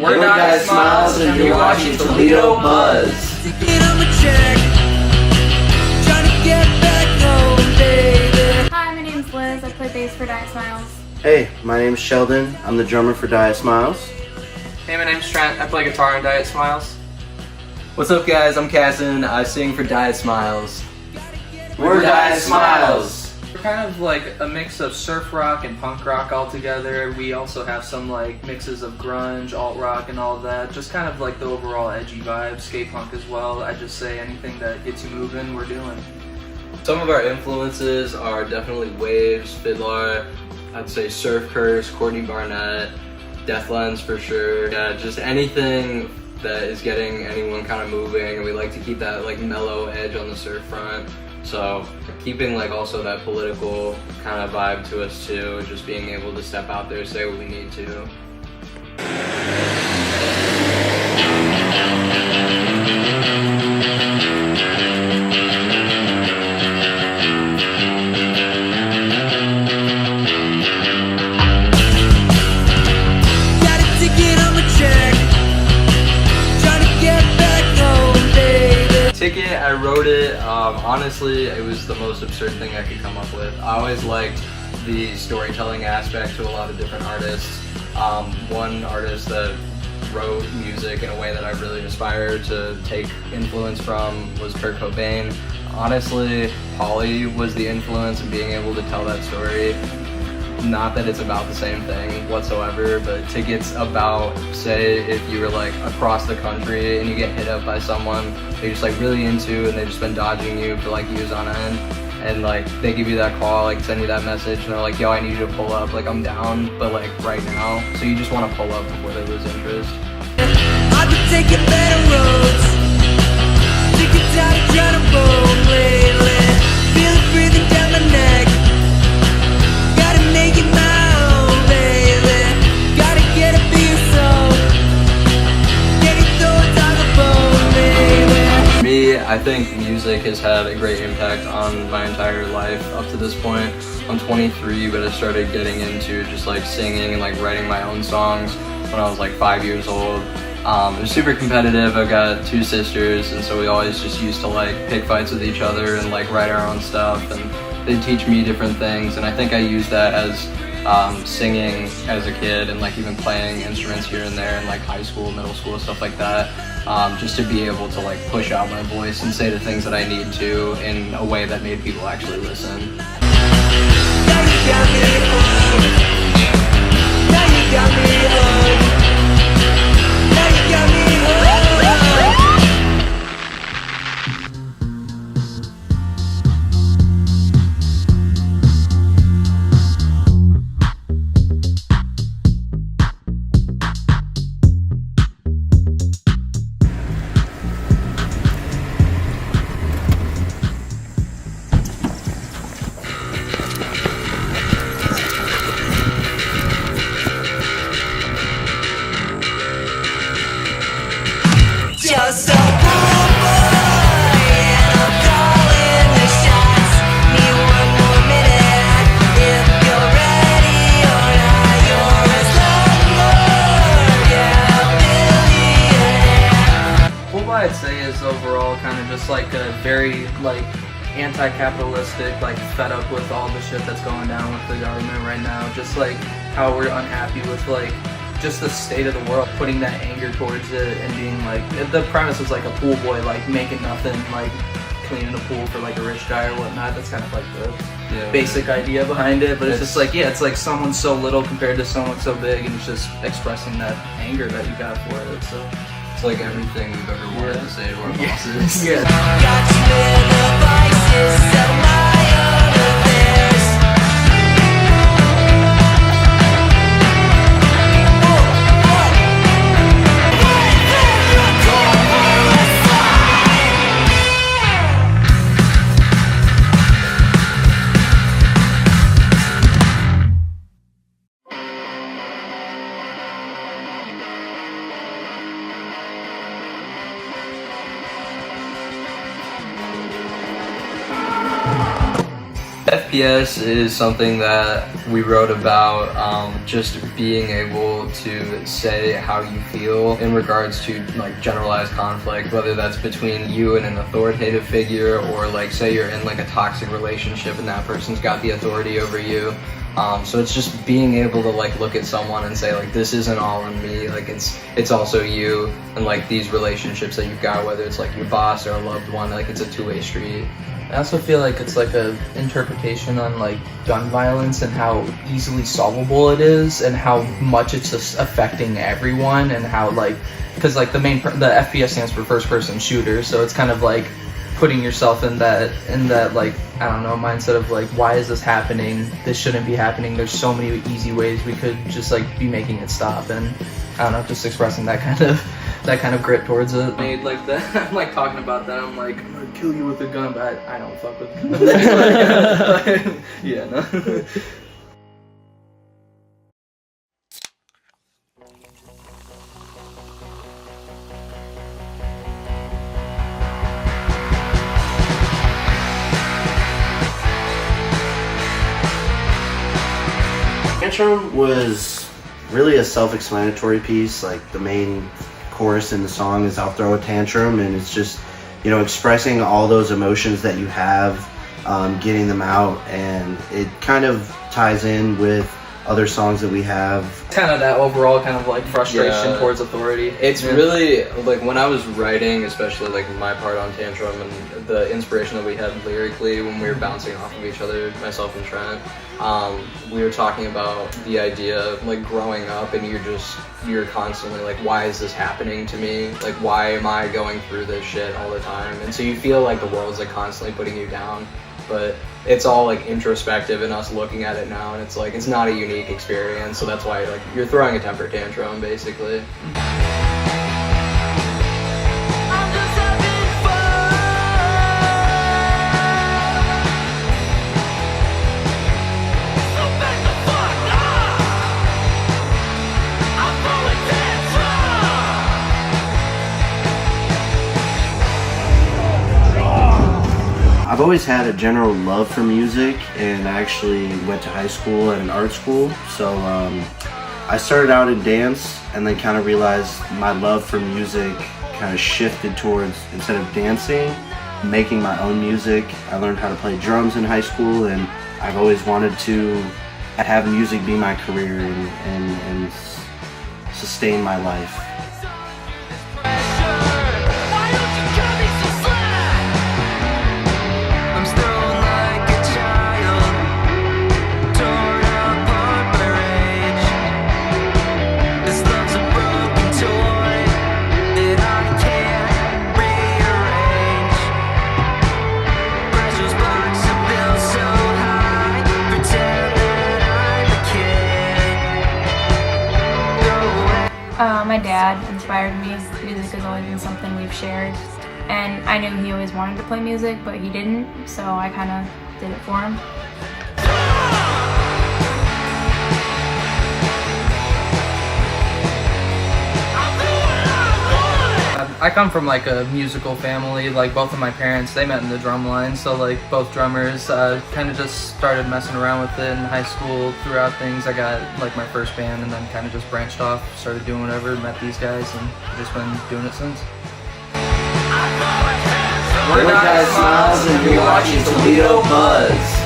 We're Diet Smiles, and you're watching ToledoBuzz. Hi, my name's Liz. I play bass for Diet Smiles. Hey, my name's Sheldon. I'm the drummer for Diet Smiles. Hey, my name's Trent. I play guitar in Diet Smiles. What's up, guys? I'm Casson. I sing for Diet Smiles. We're Diet Smiles. We're kind of like a mix of surf rock and punk rock all together. We also have some like mixes of grunge, alt rock, and all of that. Just kind of like the overall edgy vibe, skate punk as well. I just say anything that gets you moving, we're doing. Some of our influences are definitely Waves, FIDLAR, I'd say Surf Curse, Courtney Barnett, Death Lens for sure. Yeah, just anything that is getting anyone kind of moving, and we like to keep that like mellow edge on the surf front. So keeping like also that political kind of vibe to us too, just being able to step out there, say what we need to. Ticket, I wrote it, honestly, it was the most absurd thing I could come up with. I always liked the storytelling aspect to a lot of different artists. One artist that wrote music in a way that I really aspired to take influence from was Kurt Cobain. Honestly, Polly was the influence in being able to tell that story. Not that it's about the same thing whatsoever, but Ticket's about, say, if you were like across the country and you get hit up by someone they're just like really into and they've just been dodging you for like years on end, and like they give you that call, like send you that message, and they're like, yo, I need you to pull up, like I'm down, but like right now. So you just want to pull up before they lose interest. I've been taking better roads. Tickets out of trying to roll lately. Feel it breathing down my neck. Gotta make it my own, baby. Gotta get a beer soul. Get it through a bone, baby. For me, I think music has had a great impact on my entire life up to this point. I'm 23, but I started getting into just like singing and like writing my own songs when I was like 5 years old. It was super competitive. I've got two sisters, and so we always just used to like pick fights with each other and like write our own stuff, and they'd teach me different things, and I think I used that as singing as a kid, and like even playing instruments here and there in like high school, middle school, stuff like that, just to be able to like push out my voice and say the things that I need to in a way that made people actually listen. Just a cool boy, and I'm calling the shots. Need one more minute. If you're ready or not, you're a slumlord. Yeah, billionaire. What I'd say is overall kind of just like a very like anti-capitalistic, like fed up with all the shit that's going down with the government right now. Just like how we're unhappy with like just the state of the world, putting that anger towards it and being like, the premise is like a pool boy like making nothing, like cleaning a pool for like a rich guy or whatnot. That's kind of like the basic idea behind it, but it's just like, yeah, it's like someone so little compared to someone so big, and it's just expressing that anger that you got for it. So It's like everything we've ever wanted to say to our bosses. yeah. Got you in the vices of my own affairs. FPS is something that we wrote about, just being able to say how you feel in regards to like generalized conflict, whether that's between you and an authoritative figure, or like say you're in like a toxic relationship and that person's got the authority over you. So it's just being able to like look at someone and say like, this isn't all on me, like it's also you, and like these relationships that you've got, whether it's like your boss or a loved one, like it's a two-way street. I also feel like it's like a interpretation on like gun violence and how easily solvable it is, and how much it's just affecting everyone, and how like, because like the FPS stands for first person shooter, so it's kind of like putting yourself in that like, I don't know, mindset of like, why is this happening? This shouldn't be happening. There's so many easy ways we could just like be making it stop, and I don't know, just expressing that kind of grit towards it. Made like that. I'm like talking about that. I'm like, I'm gonna kill you with a gun, but I don't fuck with guns. Yeah, no. Tantrum was really a self-explanatory piece. Like the main chorus in the song is "I'll throw a tantrum," and it's just, you know, expressing all those emotions that you have, getting them out, and it kind of ties in with other songs that we have. Kind of that overall kind of like frustration towards authority. It's really like when I was writing, especially like my part on Tantrum and the inspiration that we had lyrically when we were bouncing off of each other, myself and Trent, we were talking about the idea of like growing up and you're constantly like, why is this happening to me? Like, why am I going through this shit all the time? And so you feel like the world's like constantly putting you down, but it's all like introspective in us looking at it now, and it's like, it's not a unique experience, so that's why like you're throwing a temper tantrum basically. I've always had a general love for music, and I actually went to high school at an art school. So I started out in dance, and then kind of realized my love for music kind of shifted towards, instead of dancing, making my own music. I learned how to play drums in high school, and I've always wanted to have music be my career and sustain my life. My dad inspired me. Music has always been something we've shared, and I knew he always wanted to play music, but he didn't, so I kind of did it for him. I come from like a musical family. Like both of my parents, they met in the drum line, so like both drummers. Kind of just started messing around with it in high school. Throughout things, I got like my first band, and then kind of just branched off, started doing whatever, met these guys, and just been doing it since. We're Dice Smiles, and you're watching Toledo Buzz.